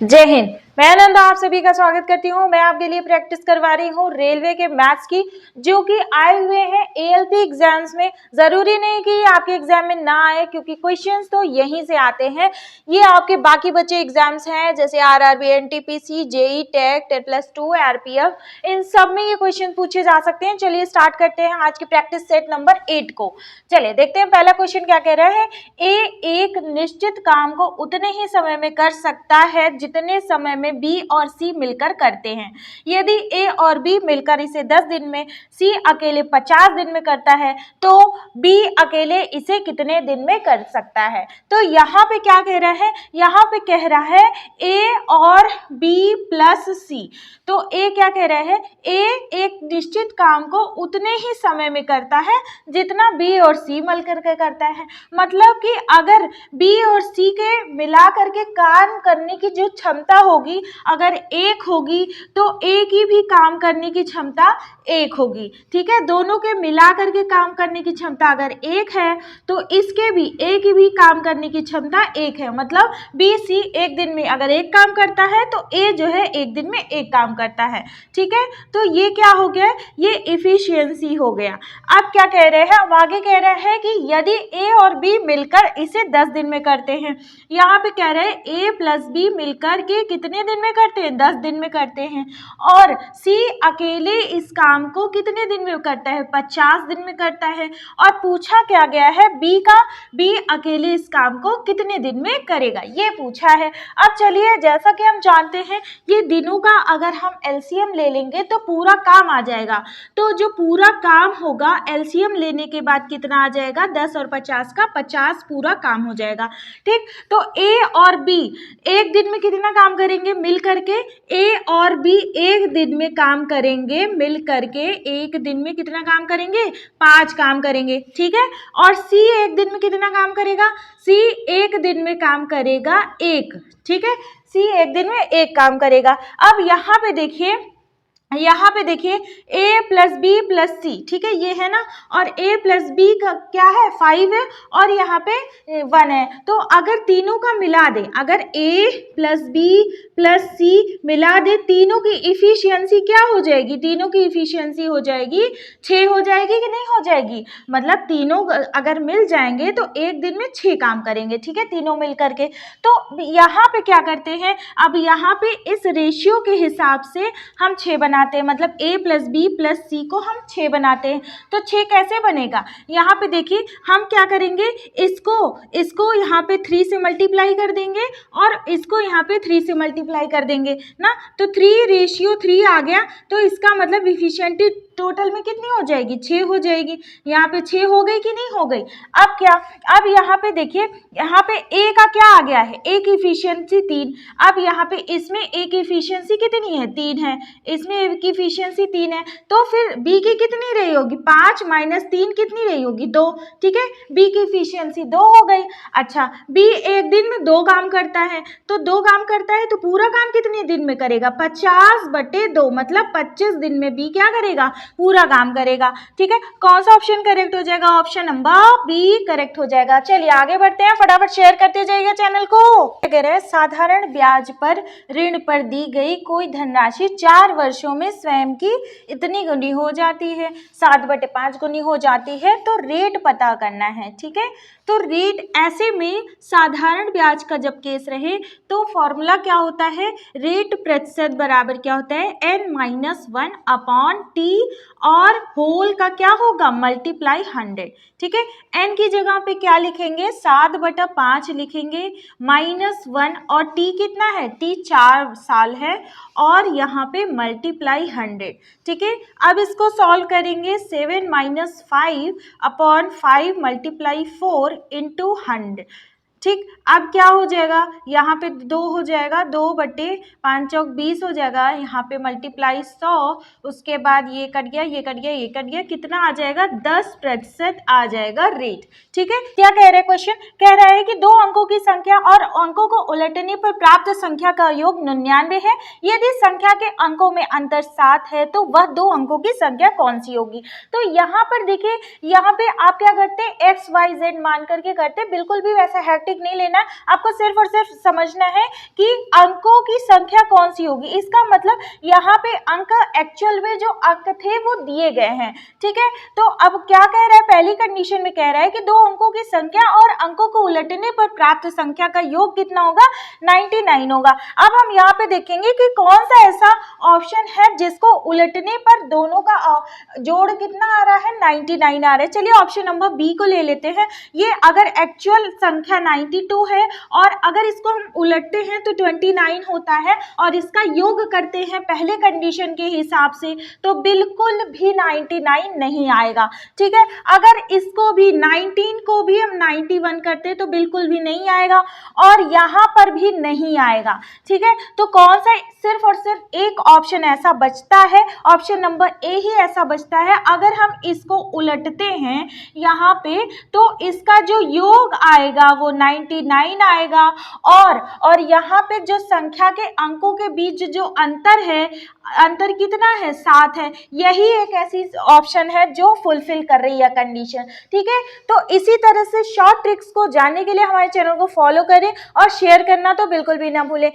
जय हिंद। मैं आनंदा आप सभी का स्वागत करती हूँ। मैं आपके लिए प्रैक्टिस करवा रही हूँ रेलवे के मैथ्स की, जो कि आए हुए हैं एएलपी एग्जाम्स में। जरूरी नहीं कि आपके एग्जाम में ना आए, क्योंकि क्वेश्चंस तो यहीं से आते हैं। ये आपके बाकी बचे एग्जाम्स हैं, जैसे RRB, NTPC, JE, TET, TET, RPF, इन सब में ये क्वेश्चन पूछे जा सकते हैं। चलिए स्टार्ट करते हैं आज की प्रैक्टिस सेट नंबर 8 को। चलिए देखते हैं पहला क्वेश्चन क्या कह रहा है। ए एक निश्चित काम को उतने ही समय में कर सकता है जितने समय में बी और सी मिलकर करते हैं। यदि ए और बी मिलकर इसे 10 दिन में, सी अकेले 50 दिन में करता है, तो बी अकेले इसे कितने दिन में कर सकता है। तो यहाँ पे क्या कह रहा है, यहाँ पे कह रहा है ए और बी प्लस सी। तो ए क्या कह रहा है, ए एक निश्चित काम को उतने ही समय में करता है जितना बी और सी मिलकर के करता है। मतलब कि अगर बी और सी के मिला करके काम करने की जो क्षमता होगी अगर एक होगी, तो ए की भी काम करने की क्षमता एक होगी। ठीक है, दोनों के मिला करके काम करने की क्षमता अगर एक है, तो इसके भी ए की भी काम करने की क्षमता एक है। मतलब बी सी एक दिन में अगर एक काम करता है, तो ए जो है एक दिन में एक काम करता है। ठीक है, तो ये क्या हो गया, ये इफिशियंसी हो गया। अब क्या कह रहे हैं, अब आगे कह रहे हैं कि यदि ए और बी मिलकर इसे 10 दिन में करते हैं। यहाँ पे कह रहे हैं ए प्लस बी मिलकर के कितने दिन में करते हैं, 10 दिन में करते हैं। और सी अकेले इस काम को कितने दिन में करता है, 50 दिन में करता है। और पूछा क्या गया है बी का, बी अकेले इस काम को कितने दिन में करेगा, ये पूछा है। अब चलिए, जैसा कि हम जानते हैं ये दिनों का अगर हम एलसीएम ले लेंगे तो पूरा काम आ जाएगा। तो जो पूरा काम होगा एलसीएम लेने के बाद कितना आ जाएगा, 10 और 50 का 50 पूरा काम हो जाएगा। ठीक, तो ए और बी एक दिन में कितना काम करेंगे मिल करके, ए और बी एक दिन में काम करेंगे मिल करके, एक दिन में कितना काम करेंगे, 5 काम करेंगे। ठीक है, और सी एक दिन में कितना काम करेगा, सी एक दिन में काम करेगा एक। ठीक है, सी एक दिन में एक काम करेगा। अब यहाँ पे देखिए, यहाँ पे देखिए a प्लस बी प्लस सी, ठीक है ये है ना, और a प्लस बी का क्या है 5 है, और यहाँ पे 1 है। तो अगर तीनों का मिला दे, अगर a प्लस बी प्लस सी मिला दे, तीनों की इफिशियंसी क्या हो जाएगी, तीनों की इफिशियंसी हो जाएगी 6 हो जाएगी कि नहीं हो जाएगी। मतलब तीनों अगर मिल जाएंगे तो एक दिन में 6 काम करेंगे। ठीक है, तीनों मिल करके। तो यहाँ पे क्या करते हैं, अब यहाँ पे इस रेशियो के हिसाब से हम 6 बनाते हैं। मतलब a प्लस बी प्लस सी को हम 6 बनाते हैं। तो 6 कैसे बनेगा, यहाँ पे देखिए हम क्या करेंगे, इसको यहाँ पे 3 से मल्टीप्लाई कर देंगे और इसको यहाँ पे 3 से मल्टीप्लाई कर देंगे ना, तो 3:3 आ गया। तो इसका मतलब इफिशिएंसी टोटल में कितनी हो जाएगी, 6 हो जाएगी। यहाँ पे 6 हो गई कि नहीं हो गई। अब क्या, अब यहाँ पे देखिए, यहाँ पे a का क्या आ गया है, a की इफिशियंसी 3। अब यहाँ पे इसमें a की इफिशियंसी कितनी है, 3 है, इसमें a की इफिशियंसी 3 है। तो फिर b की कितनी रही होगी, 5 माइनस 3 कितनी रही होगी, 2। ठीक है, b की इफिशियंसी 2 हो गई। अच्छा, b एक दिन में 2 काम करता है, तो 2 काम करता है तो पूरा काम कितने दिन में करेगा, 50/2, मतलब 25 दिन में b क्या करेगा, पूरा काम करेगा। ठीक है, कौन सा ऑप्शन करेक्ट हो जाएगा, ऑप्शन नंबर बी करेक्ट हो जाएगा। चलिए आगे बढ़ते हैं, फटाफट शेयर करते जाइएगा चैनल को। कह रहे हैं साधारण ब्याज पर ऋण पर दी गई कोई धनराशि 4 वर्षों में स्वयं की इतनी गुनी हो जाती है, 7/5 गुनी हो जाती है, तो रेट पता करना है। ठीक है, तो रेट ऐसे में साधारण ब्याज का जब केस रहे तो फॉर्मूला क्या होता है, रेट प्रतिशत बराबर क्या होता है, n-1/t, और होल का क्या होगा मल्टीप्लाई 100। ठीक है, n की जगह पे क्या लिखेंगे, 7/5 लिखेंगे, -1, और t कितना है, t 4 साल है, और यहाँ पे मल्टीप्लाई 100। ठीक है, अब इसको सॉल्व करेंगे, 7 - 5/5 × 4 × 100। ठीक, अब क्या हो जाएगा, यहाँ पे 2 हो जाएगा, 2/5 हो जाएगा, यहाँ पे मल्टीप्लाई 100, उसके बाद ये कट गया, ये कट गया, ये कट गया, कितना आ जाएगा, 10% आ जाएगा रेट। ठीक है, क्या कह रहे हैं क्वेश्चन, कह रहा है कि 2 अंकों की संख्या और अंकों को उलटने पर प्राप्त संख्या का योग 99 है। यदि संख्या के अंकों में अंतर 7 है तो वह 2 अंकों की संख्या कौन सी होगी। तो यहाँ पर देखिए, यहाँ पे आप क्या करते हैं, XYZ मान करके करते, बिल्कुल भी वैसा हैक्टिक ट्रिक नहीं लेना है, आपको सिर्फ और सिर्फ समझना है कि अंकों की संख्या कौन सी होगी। इसका मतलब यहाँ पे अंक एक्चुअल में जो अंक थे वो दिए गए हैं, ठीक है। तो अब क्या कह रहा है, पहली कंडीशन में कह रहा है कि दो अंकों की संख्या और अंकों को उलटने पर प्राप्त संख्या का योग कितना होगा, 99 होगा। अब हम यहाँ पे देखेंगे कि कौन सा ऐसा ऑप्शन है जिसको उलटने पर दोनों का जोड़ कितना आ रहा है, 99 आ रहा है। चलिए ऑप्शन नंबर बी को ले लेते हैं। ये अगर एक्चुअल संख्या 92 है और अगर इसको हम उलटते हैं तो 29 होता है और इसका योग करते हैं पहले कंडीशन के हिसाब से तो बिल्कुल भी 99 नहीं आएगा, ठीक है। अगर इसको भी 19 को भी हम 91 करते तो बिल्कुल भी नहीं आएगा और यहाँ पर भी नहीं आएगा, ठीक है। तो कौन सा सिर्फ और सिर्फ एक ऑप्शन ऐसा बचता है, ऑप्शन नंबर ए ही ऐसा बचता है। अगर हम इसको उलटते हैं यहाँ पे तो इसका जो योग आएगा वो 99 आएगा और यहाँ पे जो संख्या के अंकों के बीच जो अंतर है, अंतर कितना है, 7 है। यही एक ऐसी ऑप्शन है जो फुलफिल कर रही है कंडीशन, ठीक है। तो इसी तरह से शॉर्ट ट्रिक्स को जानने के लिए हमारे चैनल को फॉलो करें और शेयर करना तो बिल्कुल भी ना भूलें।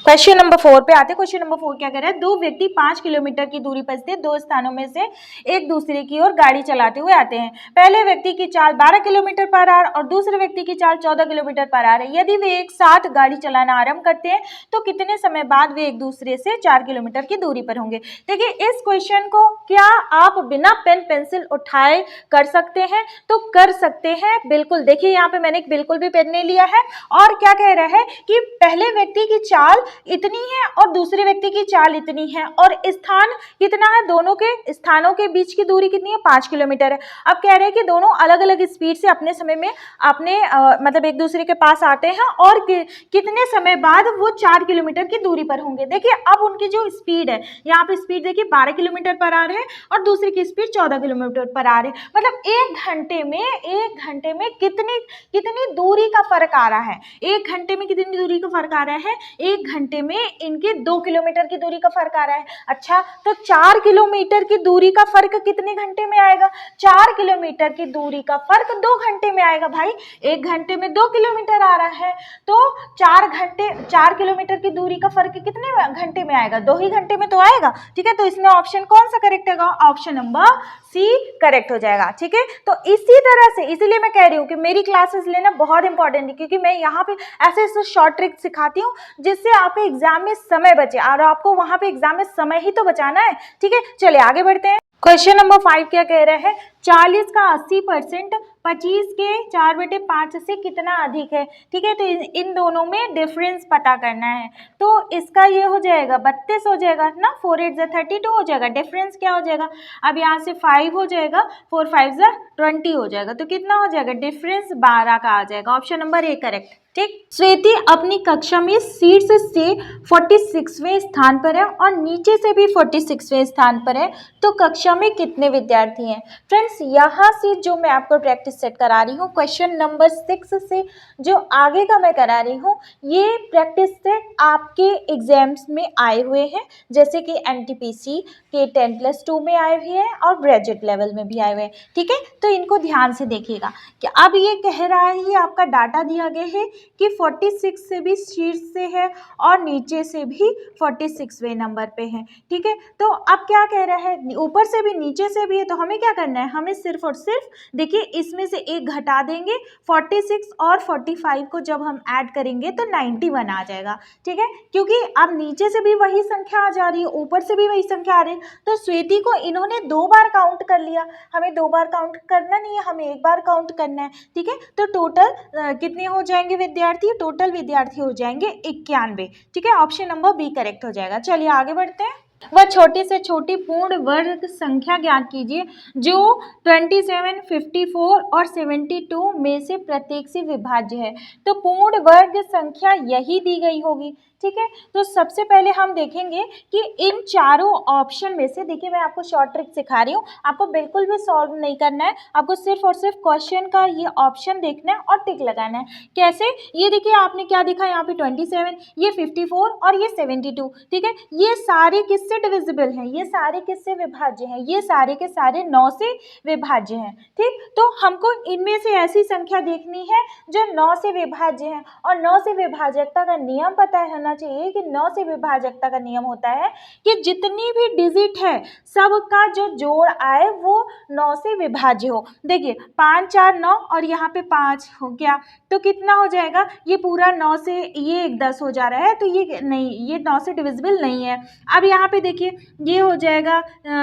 क्वेश्चन नंबर 4 पे आते हैं। क्वेश्चन नंबर 4 क्या कह रहा है, दो व्यक्ति 5 किलोमीटर की दूरी पर स्थित दो स्थानों में से एक दूसरे की ओर गाड़ी चलाते हुए आते हैं। पहले व्यक्ति की चाल 12 किलोमीटर पर आवर और दूसरे व्यक्ति की चाल 14 किलोमीटर पर आवर है। यदि वे एक साथ गाड़ी चलाना आरंभ करते हैं तो कितने समय बाद वे एक दूसरे से 4 किलोमीटर की दूरी पर होंगे। देखिए इस क्वेश्चन को क्या आप बिना पेन पेंसिल उठाए कर सकते हैं, तो कर सकते हैं बिल्कुल। देखिए यहाँ पे मैंने बिल्कुल भी पेन नहीं लिया है और क्या कह रहा है कि पहले व्यक्ति की चाल इतनी है और दूसरे व्यक्ति की चाल इतनी है और स्थान कितना है, दोनों के स्थानों के बीच की दूरी कितनी है, 5 किलोमीटर है। अब कह रहे हैं कि दोनों अलग अलग स्पीड से अपने समय में अपने मतलब एक दूसरे के पास आते हैं और कितने समय बाद वो 4 किलोमीटर की दूरी पर होंगे। देखिए अब उनकी जो स्पीड है, यहाँ पे स्पीड देखिए 12 किलोमीटर पर आ रहे हैं और दूसरे की स्पीड 14 किलोमीटर पर आ रहे हैं। मतलब एक घंटे में कितनी दूरी का फर्क आ रहा है, एक घंटे में कितनी दूरी का फर्क आ रहा है, एक घंटे में इनके 2 किलोमीटर की दूरी का फर्क आ रहा है। अच्छा तो 4 किलोमीटर की दूरी का फर्क कितने घंटे में आएगा, 4 किलोमीटर की दूरी का फर्क 2 घंटे में आएगा। भाई एक घंटे में 2 किलोमीटर आ रहा है तो 4 किलोमीटर की दूरी का फर्क कितने घंटे में आएगा, 2 ही घंटे में तो आएगा, ठीक है। तो इसमें ऑप्शन कौन सा करेक्ट होगा, ऑप्शन नंबर सी करेक्ट हो जाएगा, ठीक है। तो इसी तरह से इसीलिए मैं कह रही हूँ कि मेरी क्लासेस लेना बहुत इंपॉर्टेंट है क्योंकि मैं यहाँ पे ऐसे शॉर्ट ट्रिक सिखाती हूँ जिससे आपके एग्जाम में समय बचे और आपको वहां पे एग्जाम में समय ही तो बचाना है, ठीक है। चलिए आगे बढ़ते हैं। क्वेश्चन नंबर 5 क्या कह रहे हैं, 40 का 80% 25 के 4/5 से कितना अधिक है, ठीक है। तो इन दोनों में डिफरेंस पता करना है तो इसका ये हो जाएगा 32 हो जाएगा ना, 4 8 32 हो जाएगा। डिफरेंस क्या हो जाएगा, अब यहाँ से 5 हो जाएगा, 4 5 20 हो जाएगा। तो कितना हो जाएगा, डिफरेंस 12 का आ जाएगा। ऑप्शन नंबर ए करेक्ट, ठीक। श्वेती अपनी कक्षा में शीर्ष से 46वें स्थान पर है और नीचे से भी 46वें स्थान पर है, तो कक्षा में कितने विद्यार्थी हैं। फ्रेंड्स यहाँ से जो मैं आपको प्रैक्टिस सेट करा रही हूँ क्वेश्चन नंबर 6 से जो आगे का मैं करा रही हूँ, ये प्रैक्टिस सेट आपके एग्जाम्स में आए हुए हैं, जैसे कि NTPC के 10+2 में आए हुए हैं और ग्रेजुएट लेवल में भी आए हुए हैं, ठीक है। तो इनको ध्यान से देखिएगा कि अब ये कह रहा है, ये आपका डाटा दिया गया है कि 46 से भी शीर्ष से है और नीचे से भी 46वें नंबर पे है, ठीक है। तो अब क्या कह रहा है, ऊपर से भी नीचे से भी है, तो हमें क्या करना है, हमें सिर्फ और सिर्फ देखिए इसमें से एक घटा देंगे, 46 और 45 को जब हम ऐड करेंगे तो 91 आ जाएगा, ठीक है। क्योंकि अब नीचे से भी वही संख्या आ जा रही है, ऊपर से भी वही संख्या आ रही है, तो श्वेती को इन्होंने 2 बार काउंट कर लिया, हमें 2 बार काउंट करना नहीं है, हमें 1 बार काउंट करना है, ठीक है। तो टोटल कितने हो जाएंगे विद्यार्थी, टोटल विद्यार्थी हो जाएंगे 91, ठीक है। ऑप्शन नंबर बी करेक्ट हो जाएगा। चलिए आगे बढ़ते हैं। वह छोटी से छोटी पूर्ण वर्ग संख्या ज्ञात कीजिए जो 27, 54 और 72 में से प्रत्येक से विभाज्य है। तो पूर्ण वर्ग संख्या यही दी गई होगी, ठीक है। तो सबसे पहले हम देखेंगे कि इन चारों ऑप्शन में से, देखिए मैं आपको शॉर्ट ट्रिक सिखा रही हूँ, आपको बिल्कुल भी सॉल्व नहीं करना है, आपको सिर्फ और सिर्फ क्वेश्चन का ये ऑप्शन देखना है और टिक लगाना है। कैसे, ये देखिए आपने क्या देखा यहाँ पे 27, ये 54 और ये 72, ठीक है। ये सारे किससे किससे डिविजिबल हैं, ये सारे किससे विभाज्य हैं, ये सारे के सारे 9 से विभाज्य हैं। ठीक, तो हमको इनमें से ऐसी संख्या देखनी है जो 9 से विभाज्य है। और 9 से विभाजकता का नियम पता होना चाहिए कि 9 से विभाजकता का नियम होता है कि जितनी भी डिजिट है सबका जो जोड़ आए वो 9 से विभाज्य हो। देखिए 5 4 9 और यहाँ पे 5 हो गया, तो कितना हो जाएगा, ये पूरा 9 से ये 10 हो जा रहा है, तो ये नहीं, ये 9 से डिविजिबल नहीं है। अब यहाँ पे देखिए ये हो जाएगा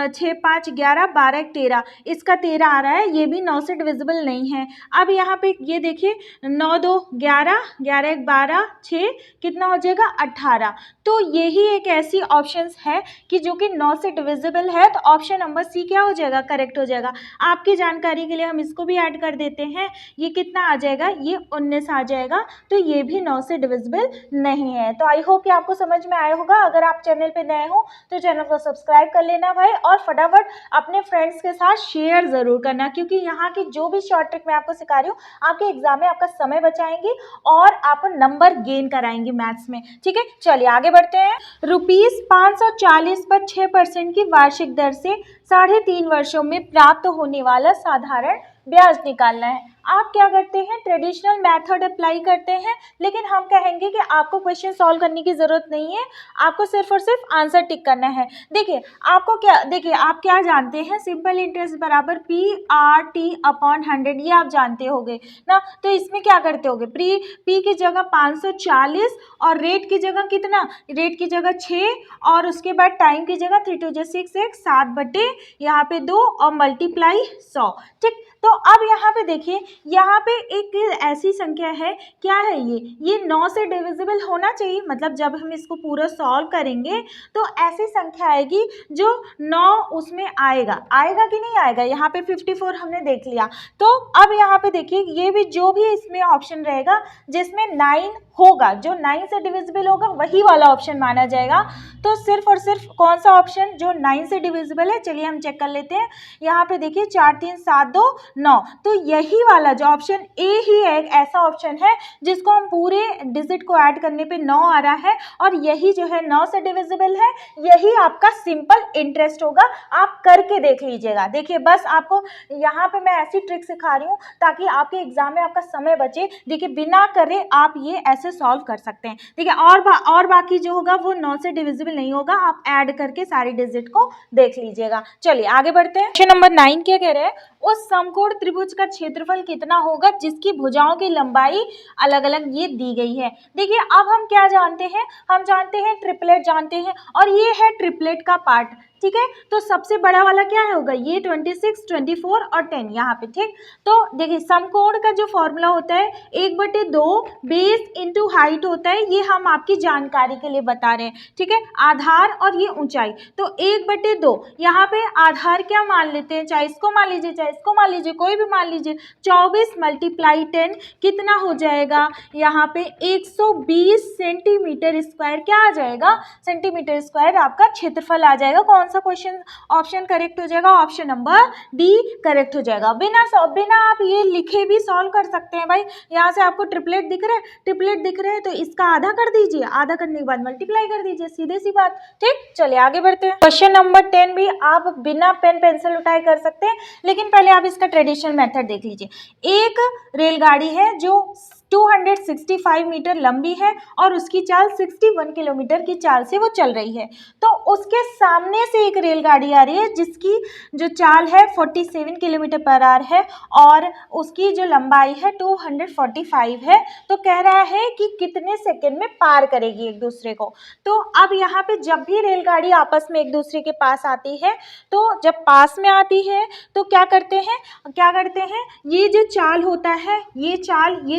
6 5 11 12 13, इसका 13 आ रहा है, ये भी 9 से डिविजिबल नहीं है। अब यहाँ पे ये देखिए 9 2 11 11 1 12 6, कितना हो जाएगा 18। तो यही एक ऐसी ऑप्शंस है कि जो कि 9 से डिविजिबल है, तो ऑप्शन नंबर सी क्या हो जाएगा, करेक्ट हो जाएगा। आपकी जानकारी के लिए हम इसको भी ऐड कर देते हैं, ये कितना आ जाएगा, ये 19 आ जाएगा, तो ये भी 9 से डिविजिबल नहीं है। तो आई होप कि आपको समझ में आया होगा। अगर आप चैनल पे नए हो तो चैनल को सब्सक्राइब कर लेना भाई, और फटाफट अपने फ्रेंड्स के साथ शेयर ज़रूर करना, क्योंकि यहाँ की जो भी शॉर्ट ट्रिक मैं आपको सिखा रही हूँ आपके एग्जाम में आपका समय बचाएंगी और आपको नंबर गेन कराएंगी मैथ्स में। ठीक है, चलिए आगे बढ़ते हैं। ₹540 पर 6% की वार्षिक दर से 3.5 वर्षों में प्राप्त होने वाला साधारण ब्याज निकालना है। आप क्या करते हैं, ट्रेडिशनल मेथड अप्लाई करते हैं, लेकिन हम कहेंगे कि आपको क्वेश्चन सॉल्व करने की ज़रूरत नहीं है, आपको सिर्फ और सिर्फ आंसर टिक करना है। देखिए आपको क्या, देखिए आप क्या जानते हैं, सिंपल इंटरेस्ट बराबर PRT/100, ये आप जानते होंगे ना। तो इसमें क्या करते होगे, पी की जगह 540 और रेट की जगह कितना, रेट की जगह 6 और उसके बाद टाइम की जगह 3 2 6 1 7 बटे यहाँ पे 2 और मल्टीप्लाई 100। ठीक, तो अब यहाँ पे देखिए, यहाँ पे एक ऐसी संख्या है, क्या है ये 9 से डिविजिबल होना चाहिए, मतलब जब हम इसको पूरा सॉल्व करेंगे तो ऐसी संख्या आएगी जो 9 उसमें आएगा कि नहीं आएगा। यहाँ पे 54 हमने देख लिया। तो अब यहाँ पे देखिए, ये भी जो भी इसमें ऑप्शन रहेगा जिसमें 9 होगा, जो 9 से डिविजिबल होगा वही वाला ऑप्शन माना जाएगा। तो सिर्फ और सिर्फ कौन सा ऑप्शन जो 9 से डिविजिबल है, चलिए हम चेक कर लेते हैं। यहाँ पे देखिए 4 3 7 2 9, तो यही वाला जो ऑप्शन ए ही एक ऐसा ऑप्शन है जिसको हम पूरे डिजिट को ऐड करने पे 9 आ रहा है, और यही जो है 9 से डिविजिबल है, यही आपका सिंपल इंटरेस्ट होगा। आप करके देख लीजिएगा। देखिए बस आपको यहाँ पे मैं ऐसी ट्रिक सिखा रही हूँ ताकि आपके एग्जाम में आपका समय बचे। देखिए बिना करे आप ये ऐसे सॉल्व कर सकते हैं। देखिए और बाकी जो होगा वो 9 से डिविजिबल नहीं होगा, आप ऐड करके सारी डिजिट को देख लीजिएगा। चलिए आगे बढ़ते हैं। क्वेश्चन नंबर 9 क्या कह रहे हैं, उस समकोण त्रिभुज का क्षेत्रफल कितना होगा जिसकी भुजाओं की लंबाई अलग अलग ये दी गई है। देखिए अब हम क्या जानते हैं, हम जानते हैं ट्रिपलेट जानते हैं, और ये है ट्रिपलेट का पार्ट। ठीक है, तो सबसे बड़ा वाला क्या होगा, ये 26 24 और 10 यहाँ पे। ठीक, तो देखिए समकोण का जो फॉर्मूला होता है 1/2 बेस इंटू हाइट होता है, ये हम आपकी जानकारी के लिए बता रहे हैं। ठीक है, आधार और ये ऊंचाई, तो 1/2 यहाँ पे आधार क्या मान लेते हैं, चाहे इसको मान लीजिए चाहे इसको मान लीजिए, कोई भी मान लीजिए। 24 × 10 कितना हो जाएगा, यहाँ पे 120 सेंटीमीटर स्क्वायर क्या आ जाएगा, सेंटीमीटर स्क्वायर आपका क्षेत्रफल आ जाएगा। कौन सा क्वेश्चन ऑप्शन करेक्ट हो जाएगा, ऑप्शन नंबर डी करेक्ट हो जाएगा। बिना आप ये लिखे भी सॉल्व कर सकते हैं भाई। यहाँ से आपको ट्रिपलेट दिख रहे हैं, तो इसका आधा कर दीजिए, आधा करने के बाद मल्टीप्लाई कर दीजिए, सीधे सी बात। ठीक, चलिए आगे बढ़ते हैं। क्वेश्चन नंबर 10 भी आप बिना पेन पेंसिल उठाए कर सकते हैं, लेकिन पहले आप इसका ट्रेडिशनल मेथड देख लीजिए। एक रेलगाड़ी है जो 265 मीटर लंबी है और उसकी चाल 61 किलोमीटर की चाल से वो चल रही है। तो उसके सामने से एक रेलगाड़ी आ रही है जिसकी जो चाल है 47 किलोमीटर पर आवर है और उसकी जो लंबाई है 245 है। तो कह रहा है कि कितने सेकंड में पार करेगी एक दूसरे को। तो अब यहाँ पे जब भी रेलगाड़ी आपस में एक दूसरे के पास आती है, तो जब पास में आती है तो क्या करते हैं, ये जो चाल होता है, ये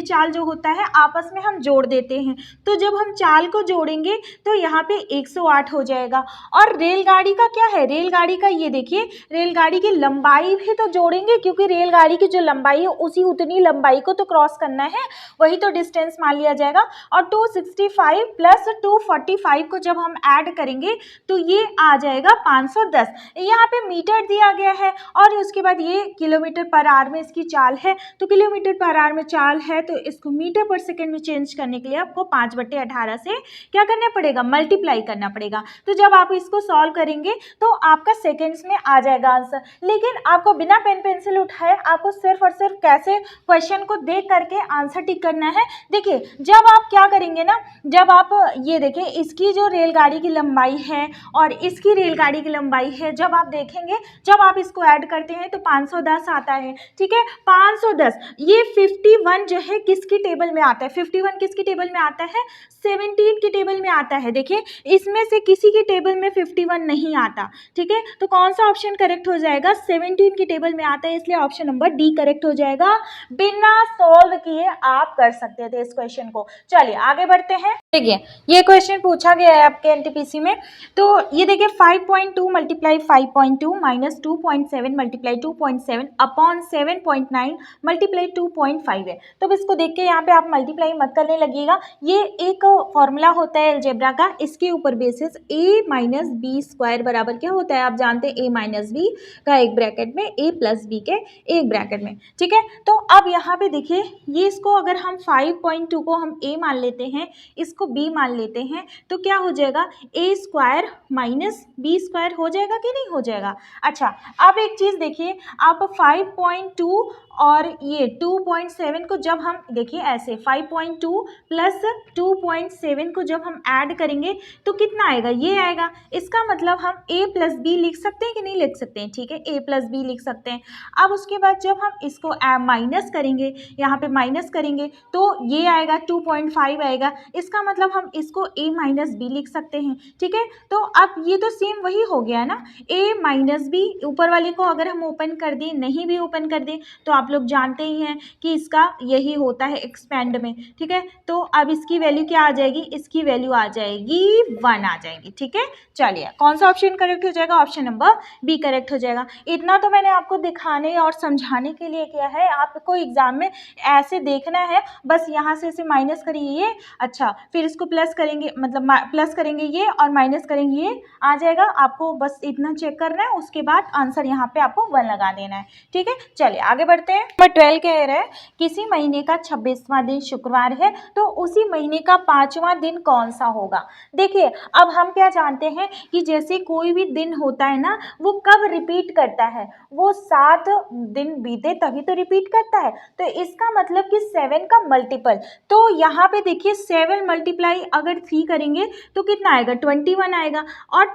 चाल जो होता है आपस में हम जोड़ देते हैं। तो जब हम चाल को जोड़ेंगे तो यहाँ पे 108 हो जाएगा। और रेलगाड़ी का क्या है, रेलगाड़ी का ये देखिए, रेलगाड़ी की लंबाई भी तो जोड़ेंगे, क्योंकि रेलगाड़ी की जो लंबाई है उतनी लंबाई को तो क्रॉस करना है, वही तो डिस्टेंस मान लिया जाएगा। और 265 प्लस 245 को जब हम ऐड करेंगे तो ये आ जाएगा 510। यहाँ पे मीटर दिया गया है और उसके बाद ये किलोमीटर पर आवर में इसकी चाल है। तो किलोमीटर पर आवर में चाल है तो इसको मीटर पर सेकेंड में चेंज करने के लिए आपको 5/18 से क्या करना पड़ेगा, मल्टीप्लाई करना पड़ेगा। तो जब आप इसको सॉल्व करेंगे तो आपका सेकेंड्स में आ जाएगा आंसर। लेकिन आपको बिना पेन पेंसिल उठाए आपको सिर्फ और सिर्फ कैसे क्वेश्चन को देख करके आंसर टिक करना है। देखिए जब आप क्या करेंगे ना, जब आप ये देखिए इसकी जो रेलगाड़ी की लंबाई है और इसकी रेलगाड़ी की लंबाई है, जब आप देखेंगे जब आप इसको ऐड करते हैं तो 510 आता है। ठीक है, 510 ये 51 जो है किसकी टेबल में आता है, 51 किसकी टेबल में आता है, 17 की टेबल में आता है। देखिए इसमें से किसी की टेबल में 51 नहीं आता। ठीक है, तो कौन सा ऑप्शन करेक्ट हो जाएगा, 17 की टेबल में आता है, इसलिए ऑप्शन नंबर डी करेक्ट हो जाएगा। बिना सॉल्व किए आप कर सकते थे इस क्वेश्चन को। चलिए आगे बढ़ते हैं। देखिए ये क्वेश्चन पूछा गया है आपके एनटीपीसी में, तो ये देखिए 5.2 multiply 5.2 minus 2.7 multiply 2.7 upon 7.9 multiply 2.5 है। तो अब इसको देख के यहाँ पे आप मल्टीप्लाई मत करने लगिएगा। ये एक फॉर्मूला होता है अलजेब्रा का, इसके ऊपर basis a minus B square बराबर क्या होता है, आप जानते हैं a माइनस बी का एक ब्रैकेट में a प्लस बी के एक ब्रैकेट में। ठीक है, तो अब यहाँ पे देखिए ये इसको अगर हम 5.2 को हम a मान लेते हैं, इसको b मान लेते हैं, तो क्या हो जाएगा, a square minus B square हो जाएगा कि नहीं हो जाएगा। अच्छा अब एक चीज़ देखिए, आप 5.2 और ये 2.7 को जब हम देखिए ऐसे 5.2 प्लस 2.7 को जब हम ऐड करेंगे तो कितना आएगा, ये आएगा। इसका मतलब हम a प्लस बी लिख सकते हैं कि नहीं लिख सकते हैं। ठीक है, a प्लस बी लिख सकते हैं। अब उसके बाद जब हम इसको माइनस करेंगे, यहाँ पे माइनस करेंगे तो ये आएगा 2.5 आएगा। इसका मतलब हम इसको a माइनस बी लिख सकते हैं। ठीक है, तो अब ये तो सेम वही हो गया ना, a माइनस बी, ऊपर वाले को अगर हम ओपन कर दें, नहीं भी ओपन कर दें तो आप लोग जानते ही हैं कि इसका यही होता है एक्सपेंड में। ठीक है, तो अब इसकी वैल्यू क्या आ जाएगी, इसकी वैल्यू आ जाएगी 1 आ जाएगी। ठीक है, चलिए कौन सा ऑप्शन करेक्ट हो जाएगा, ऑप्शन नंबर बी करेक्ट हो जाएगा। इतना तो मैंने आपको दिखाने और समझाने के लिए किया है, आपको एग्जाम में ऐसे देखना है, बस यहाँ से इसे माइनस करिए ये, अच्छा फिर इसको प्लस करेंगे, मतलब प्लस करेंगे ये और माइनस करेंगे ये, आ जाएगा। आपको बस इतना चेक करना है, उसके बाद आंसर यहाँ पे आपको 1 लगा देना है। ठीक है, चलिए आगे बढ़ते हैं। नंबर 12 कह रहा है किसी महीने का 26वां दिन शुक्रवार है तो उसी महीने का 5वां दिन कौन सा होगा। देखिए अब हम क्या जानते हैं कि जैसे कोई भी दिन होता है ना, वो कब रिपीट करता है, वो 7 दिन बीते तभी तो रिपीट करता है। तो इसका मतलब कि 7 का मल्टीपल, तो यहाँ पे देखिए 7 मल्टीप्लाई अगर 3 करेंगे तो कितना आएगा, 21 आएगा। और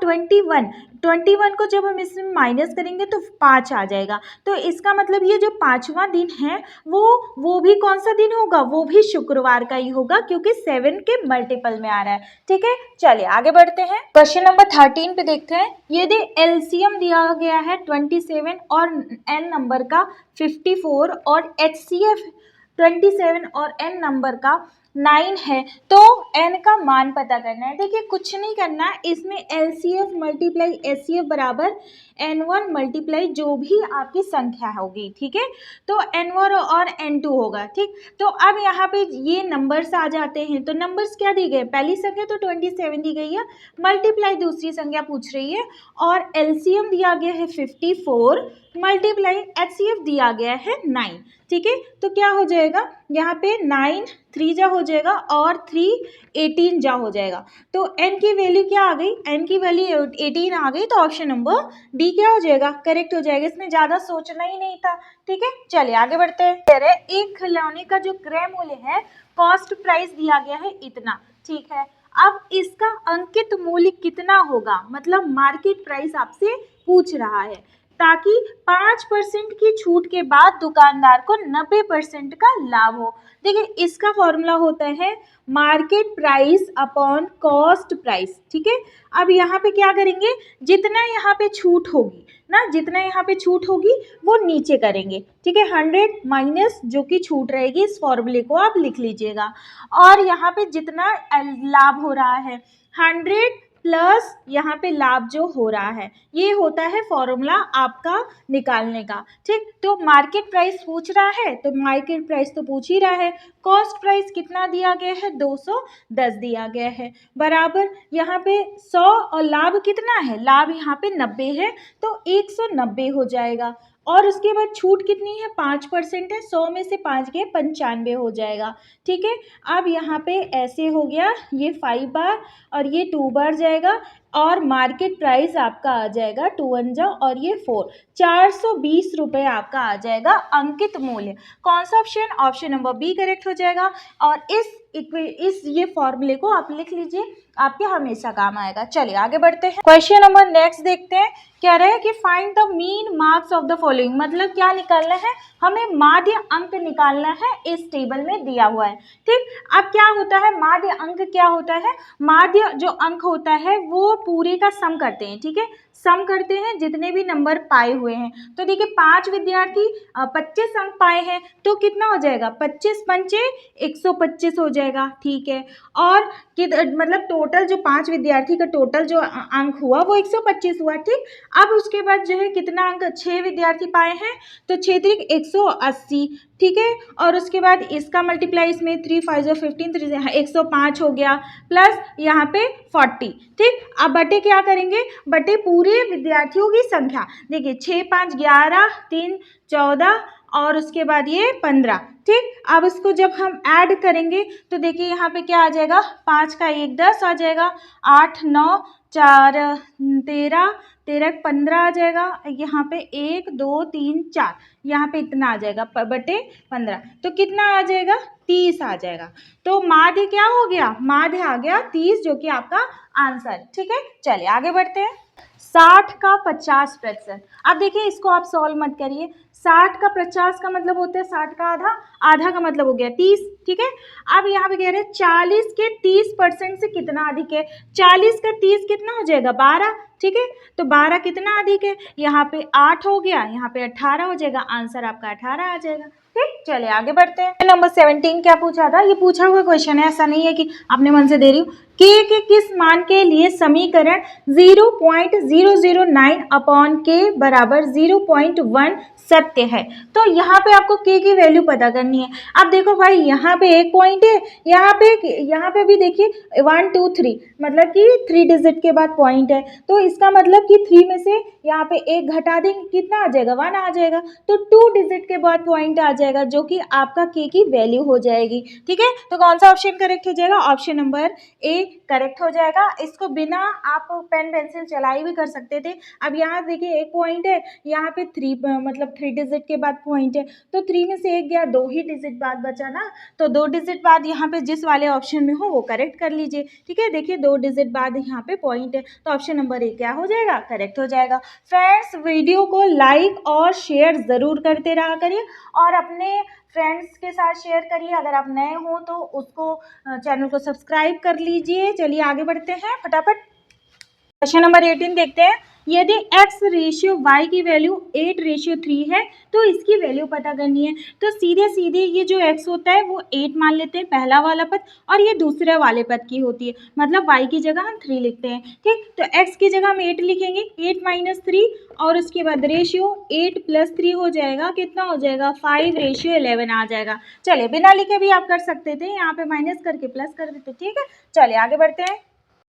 21 को जब हम इसमें माइनस करेंगे तो 5 आ जाएगा। तो इसका मतलब ये जो 5वां दिन है वो भी कौन सा दिन होगा, वो भी शुक्रवार का ही होगा, क्योंकि 7 के मल्टीपल में आ रहा है। ठीक है, चलिए आगे बढ़ते हैं। क्वेश्चन नंबर 13 पे देखते हैं। यदि एलसीएम दिया गया है 27 और एन नंबर का 54 और एचसीएफ 27 और एन नंबर का 9 है तो n का मान पता करना है। देखिए कुछ नहीं करना है, इसमें LCF मल्टीप्लाई एचसीएफ बराबर n1 मल्टीप्लाई जो भी आपकी संख्या होगी। ठीक है, तो n1 और n2 होगा। ठीक, तो अब यहाँ पे ये नंबर्स आ जाते हैं, तो नंबर्स क्या दी गए, पहली संख्या तो 27 दी गई है, मल्टीप्लाई दूसरी संख्या पूछ रही है, और LCM दिया गया है 54 मल्टीप्लाई एचसीएफ दिया गया है 9। ठीक है, तो क्या हो जाएगा, यहाँ पे 9 3 जा हो जाएगा और 3 18 जा हो जाएगा। तो n की वैल्यू क्या आ गई, n की वैल्यू 18 आ गई, तो ऑप्शन नंबर डी क्या हो जाएगा, करेक्ट हो जाएगा। इसमें ज़्यादा सोचना ही नहीं था। ठीक है, चलिए आगे बढ़ते हैं। एक खिलौने का जो क्रय मूल्य है, कॉस्ट प्राइस दिया गया है इतना। ठीक है, अब इसका अंकित मूल्य कितना होगा, मतलब मार्केट प्राइस आपसे पूछ रहा है, ताकि 5% की छूट के बाद दुकानदार को 90% का लाभ हो। देखिए इसका फॉर्मूला होता है market price upon cost price. ठीक है, अब यहाँ पे क्या करेंगे, जितना यहाँ पे छूट होगी ना, जितना यहाँ पे छूट होगी वो नीचे करेंगे। ठीक है, 100 माइनस जो कि छूट रहेगी, इस फॉर्मूले को आप लिख लीजिएगा। और यहाँ पे जितना लाभ हो रहा है 100 प्लस यहाँ पे लाभ जो हो रहा है, ये होता है फॉर्मूला आपका निकालने का। ठीक, तो मार्केट प्राइस पूछ रहा है तो मार्केट प्राइस तो पूछ ही रहा है, कॉस्ट प्राइस कितना दिया गया है 210 दिया गया है, बराबर यहाँ पे 100 और लाभ कितना है, लाभ यहाँ पे 90 है तो 190 हो जाएगा। और उसके बाद छूट कितनी है, 5% है, 100 में से 5 गए 95 हो जाएगा। ठीक है, अब यहाँ पे ऐसे हो गया, ये 5 बार और ये 2 बार जाएगा और मार्केट प्राइस आपका आ जाएगा 2 1 जा और ये 4, 420 रुपये आपका आ जाएगा अंकित मूल्य। कौन सा option, option number B correct हो जाएगा। और इस ये फॉर्मूले को आप लिख लीजिए, आपके हमेशा काम आएगा। चलिए आगे बढ़ते हैं, क्वेश्चन नंबर नेक्स्ट देखते हैं। कह रहे हैं कि find the mean marks of the following, मतलब क्या निकालना है, हमें माध्य अंक निकालना है, इस टेबल में दिया हुआ है। ठीक, अब क्या होता है, माध्य अंक क्या होता है, माध्य जो अंक होता है वो पूरे का सम करते हैं। ठीक है, सम करते हैं जितने भी नंबर पाए हुए हैं। तो देखिए 5 विद्यार्थी 25 अंक पाए हैं, तो कितना हो जाएगा, 25 पंचे 125 हो जाएगा। ठीक है, और मतलब टोटल जो 5 विद्यार्थी का टोटल जो अंक हुआ वो 125 हुआ। ठीक, अब उसके बाद जो है कितना अंक, 6 विद्यार्थी पाए हैं, तो 6 त्रिक 180। ठीक है, और उसके बाद इसका मल्टीप्लाई इसमें 3 5 जो 15 105 हो गया, प्लस यहाँ पे 40। ठीक, अब बटे क्या करेंगे, बटे पूरे विद्यार्थियों की संख्या। देखिए 6 5 11 3 14 और उसके बाद ये 15। ठीक, अब इसको जब हम ऐड करेंगे तो देखिए यहाँ पे क्या आ जाएगा, 5 का 1 10 आ जाएगा, 8 9 4 13 13 15 आ जाएगा, यहाँ पे 1 2 3 4, यहाँ पे इतना आ जाएगा बटे 15, तो कितना आ जाएगा, 30 आ जाएगा। तो माध्य क्या हो गया, माध्य आ गया 30, जो कि आपका आंसर। ठीक है, चलिए आगे बढ़ते हैं। 60 का 50%, अब देखिए इसको आप सॉल्व मत करिए, 60 का 50 का मतलब होता है 60 का आधा, आधा का मतलब हो गया 30। ठीक है, अब यहाँ पे कह रहे हैं 40 के 30% से कितना अधिक है, 40 का 30 कितना हो जाएगा, 12। ठीक है, तो 12 कितना अधिक है, यहाँ पे 8 हो गया, यहाँ पे 18 हो जाएगा, आंसर आपका 18 आ जाएगा। ठीक, चलिए आगे बढ़ते हैं। नंबर 17 क्या पूछा था, ये पूछा हुआ क्वेश्चन है, ऐसा नहीं है कि आपने मन से दे रही हूँ। के किस मान के लिए समीकरण 0.009 अपॉन के बराबर 0.1 सत्य है। तो यहाँ पे आपको के की वैल्यू पता करनी है। अब देखो भाई यहाँ पे एक पॉइंट है, यहाँ पे भी देखिए 1 2 3, मतलब कि 3 डिजिट के बाद पॉइंट है, तो इसका मतलब कि 3 में से यहाँ पे एक घटा देंगे, कितना आ जाएगा, 1 आ जाएगा, तो 2 डिजिट के बाद पॉइंट आ जाएगा, जो कि आपका के की वैल्यू हो जाएगी। ठीक है, तो कौन सा ऑप्शन करेक्ट हो जाएगा, ऑप्शन नंबर ए करेक्ट हो जाएगा। इसको बिना आप पेन पेंसिल चलाई भी कर सकते थे। अब यहाँ देखिए एक पॉइंट है, यहाँ पे 3 मतलब 3 डिजिट के बाद पॉइंट है, तो 3 में से एक गया, 2 ही डिजिट बाद बचा ना, तो 2 डिजिट बाद यहाँ पे जिस वाले ऑप्शन में हो वो करेक्ट कर लीजिए। ठीक है, देखिए 2 डिजिट बाद यहाँ पे पॉइंट है, तो ऑप्शन नंबर ए क्या हो जाएगा, करेक्ट हो जाएगा। फ्रेंड्स, वीडियो को लाइक और शेयर ज़रूर करते रहा करिए और अपने फ्रेंड्स के साथ शेयर करिए। अगर आप नए हो तो उसको चैनल को सब्सक्राइब कर लीजिए। चलिए आगे बढ़ते हैं फटाफट। क्वेश्चन नंबर 18 देखते हैं। यदि x रेशियो y की वैल्यू 8:3 है तो इसकी वैल्यू पता करनी है। तो सीधे सीधे ये जो x होता है वो 8 मान लेते हैं, पहला वाला पद, और ये दूसरे वाले पद की होती है, मतलब y की जगह हम 3 लिखते हैं। ठीक, तो x की जगह हम 8 लिखेंगे, 8 - 3, और उसके बाद रेशियो 8 + 3 हो जाएगा, कितना हो जाएगा, 5:11 आ जाएगा। चलिए बिना लिखे भी आप कर सकते थे, यहाँ पे माइनस करके प्लस कर देते। ठीक है, चलिए आगे बढ़ते हैं।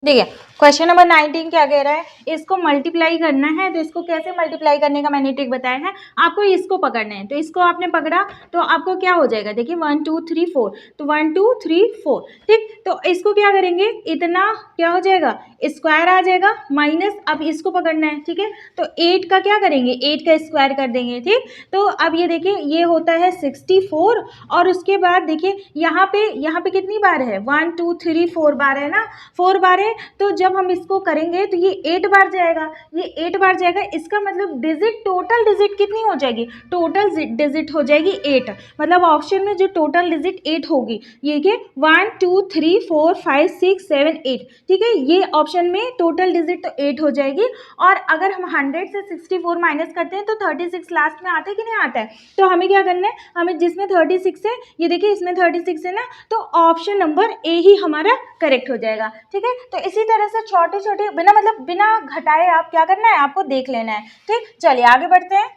देखिए क्वेश्चन नंबर 19 क्या कह रहा है, इसको मल्टीप्लाई करना है। तो इसको कैसे मल्टीप्लाई करने का मैंने ट्रिक बताया है, आपको इसको पकड़ना है। तो इसको आपने पकड़ा तो आपको क्या हो जाएगा, देखिए 1 2 3 4, तो 1 2 3 4। ठीक, तो इसको क्या करेंगे, इतना क्या हो जाएगा, स्क्वायर आ जाएगा, माइनस, अब इसको पकड़ना है। ठीक है, तो 8 का क्या करेंगे, 8 का स्क्वायर कर देंगे। ठीक, तो अब ये देखिए ये होता है 64, और उसके बाद देखिए यहाँ पे कितनी बार है, 1 2 3 4 बार है ना, 4 बार है। तो जब हम इसको करेंगे तो ये 8 बार जाएगा, ये 8 बार जाएगा, इसका मतलब डिजिट, टोटल डिजिट कितनी हो जाएगी, टोटल डिजिट हो जाएगी 8, मतलब ऑप्शन में जो टोटल डिजिट 8 होगी, ये कि 1 2 3 4 5 6 7 8। ठीक है, ये ऑप्शन में टोटल डिजिट तो 8 हो जाएगी। और अगर हम 100 से 64 माइनस करते हैं तो 36 लास्ट में आता है कि नहीं आता है, तो हमें क्या करना है, हमें जिसमें 36 है, ये देखिए इसमें 36 है ना, तो ऑप्शन नंबर ए ही हमारा करेक्ट हो जाएगा। ठीक है, तो इसी तरह से छोटे छोटे बिना घटाए आप क्या करना है, आपको देख लेना है। ठीक, चलिए आगे बढ़ते हैं।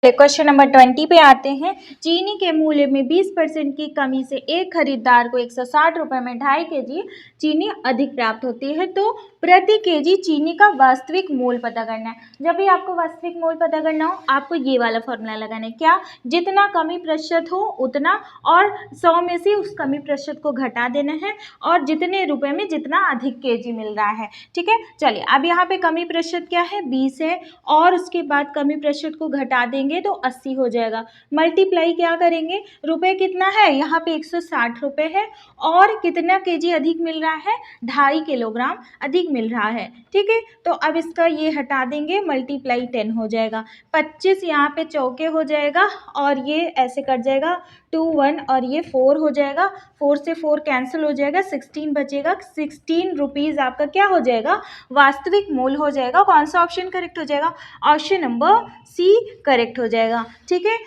क्वेश्चन नंबर 20 पे आते हैं। चीनी के मूल्य में 20% की कमी से एक खरीदार को 160 रुपए में 2.5 केजी चीनी अधिक प्राप्त होती है, तो प्रति केजी चीनी का वास्तविक मूल्य पता करना है। जब भी आपको वास्तविक मूल्य पता करना हो, आपको ये वाला फॉर्मूला लगाना है। क्या? जितना कमी प्रतिशत हो उतना, और 100 में से उस कमी प्रतिशत को घटा देना है, और जितने रुपए में जितना अधिक केजी मिल रहा है। ठीक है, चलिए अब यहाँ पे कमी प्रतिशत क्या है? 20 है, और उसके बाद कमी प्रतिशत को घटा देंगे तो 80 हो जाएगा। मल्टीप्लाई क्या करेंगे? रुपए कितना है? यहाँ पे 160 रुपए है, और कितना केजी अधिक मिल रहा है? 2.5 किलोग्राम अधिक मिल रहा है। ठीक है, तो अब इसका ये हटा देंगे, मल्टीप्लाई 10 हो जाएगा। 25 यहाँ पे चौके हो जाएगा, और ये ऐसे कट जाएगा 2 1, और ये 4 हो जाएगा। 4 से 4 कैंसिल हो जाएगा, 16 बचेगा। 16 रुपीज़ आपका क्या हो जाएगा? वास्तविक मूल्य हो जाएगा। कौन सा ऑप्शन करेक्ट हो जाएगा? ऑप्शन नंबर सी करेक्ट हो जाएगा। ठीक है,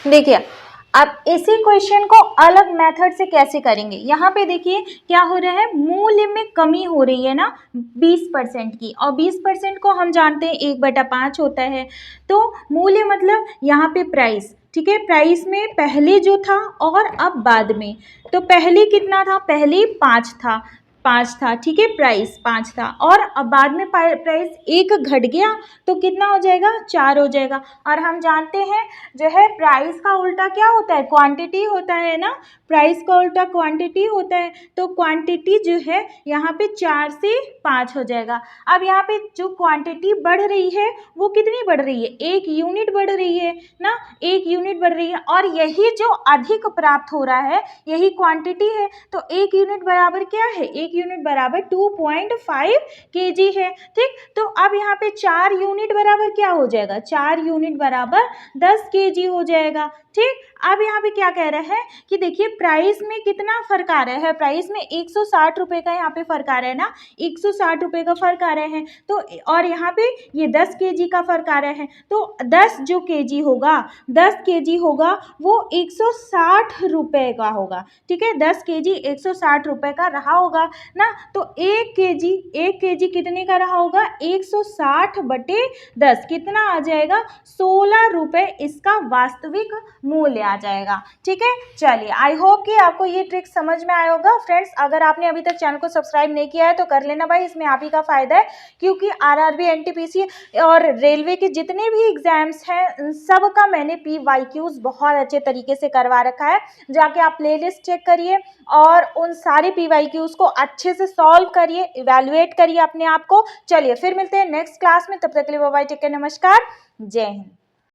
देखिए अब इसी क्वेश्चन को अलग मेथड से कैसे करेंगे। यहाँ पे देखिए क्या हो रहा है, मूल्य में कमी हो रही है ना 20% की, और 20% को हम जानते हैं 1/5 होता है। तो मूल्य मतलब यहाँ पे प्राइस, ठीक है, प्राइस में पहले जो था और अब बाद में, तो पहले कितना था? पहले 5 था, ठीक है, प्राइस 5 था, और अब बाद में प्राइस 1 घट गया तो कितना हो जाएगा? 4 हो जाएगा। और हम जानते हैं जो है प्राइस का उल्टा क्या होता है? क्वांटिटी होता है ना, प्राइस का उल्टा क्वांटिटी होता है। तो क्वांटिटी जो है यहाँ पे 4 से 5 हो जाएगा। अब यहाँ पे जो क्वांटिटी बढ़ रही है वो कितनी बढ़ रही है? 1 यूनिट बढ़ रही है ना, 1 यूनिट बढ़ रही है, और यही जो अधिक प्राप्त हो रहा है यही क्वांटिटी है। तो 1 यूनिट बराबर क्या है? 1 यूनिट बराबर 2.5 केजी है। ठीक, तो अब यहाँ पे 4 यूनिट बराबर क्या हो जाएगा? 4 यूनिट बराबर 10 केजी हो जाएगा। ठीक, अब यहाँ पे क्या कह रहा है कि देखिए प्राइस में कितना फर्क आ रहा है? प्राइस में 160 रुपए का यहाँ पे फर्क आ रहा है ना, 160 रुपए का फर्क आ रहा है। तो और यहाँ पे ये 10 केजी का फर्क आ रहा है। तो 10 जो केजी होगा, 10 केजी होगा वो 160 रुपए का होगा। ठीक है, 10 केजी 160 रुपए का रहा होगा ना। तो 1 केजी कितने का रहा होगा? 160/10 कितना आ जाएगा? 16 रुपए इसका वास्तविक मूल्य आ जाएगा। ठीक है, चलिए आई होप कि आपको ये ट्रिक समझ में आया होगा। फ्रेंड्स, अगर आपने अभी तक चैनल को सब्सक्राइब नहीं किया है तो कर लेना भाई, इसमें आप ही का फायदा है, क्योंकि आरआरबी, एनटीपीसी और रेलवे के जितने भी एग्जाम्स हैं सबका मैंने PYQs बहुत अच्छे तरीके से करवा रखा है। जाके आप प्लेलिस्ट चेक करिए और उन सारे PYQs को अच्छे से सॉल्व करिए, इवैल्यूएट करिए अपने आप को। चलिए फिर मिलते हैं नेक्स्ट क्लास में, तब तक के लिए बाय बाय, टेक केयर, नमस्कार, जय हिंद।